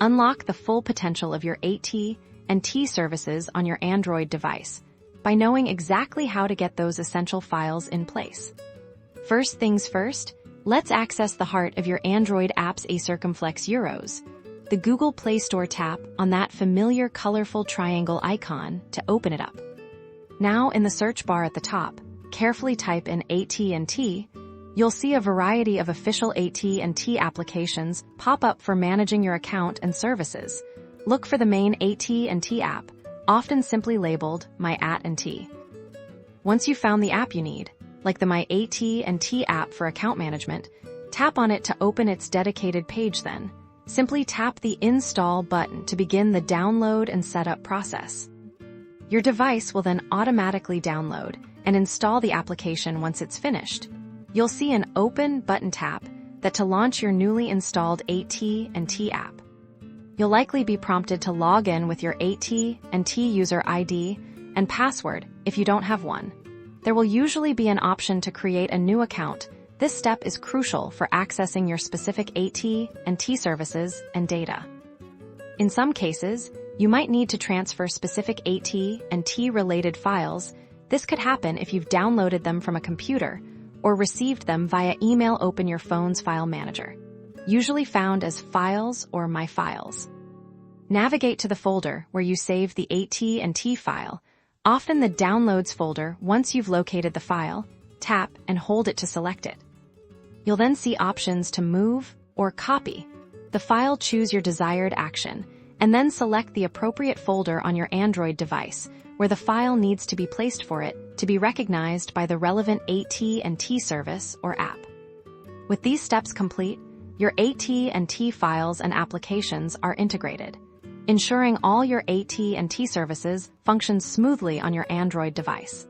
Unlock the full potential of your AT&T services on your Android device by knowing exactly how to get those essential files in place. First things first, let's access the heart of your Android app's Circumflex Euros. The Google Play Store, tap on that familiar colorful triangle icon to open it up. Now in the search bar at the top, carefully type in AT&T. You'll see a variety of official AT&T applications pop up for managing your account and services. Look for the main AT&T app, often simply labeled myAT&T. Once you've found the app you need, like the myAT&T app for account management, tap on it to open its dedicated page. Then, simply tap the Install button to begin the download and setup process. Your device will then automatically download and install the application. Once it's finished, you'll see an Open button. Tap that to launch your newly installed AT&T app. You'll likely be prompted to log in with your AT&T user ID and password if you don't have one. There will usually be an option to create a new account. This step is crucial for accessing your specific AT&T services and data. In some cases, you might need to transfer specific AT&T related files. This could happen if you've downloaded them from a computer or received them via email. Open your phone's file manager, usually found as Files or My Files. Navigate to the folder where you saved the AT&T file, often the Downloads folder. Once you've located the file, tap and hold it to select it. You'll then see options to move or copy the file. Choose your desired action, and then select the appropriate folder on your Android device where the file needs to be placed for it to be recognized by the relevant AT&T service or app. With these steps complete, your AT&T files and applications are integrated, ensuring all your AT&T services function smoothly on your Android device.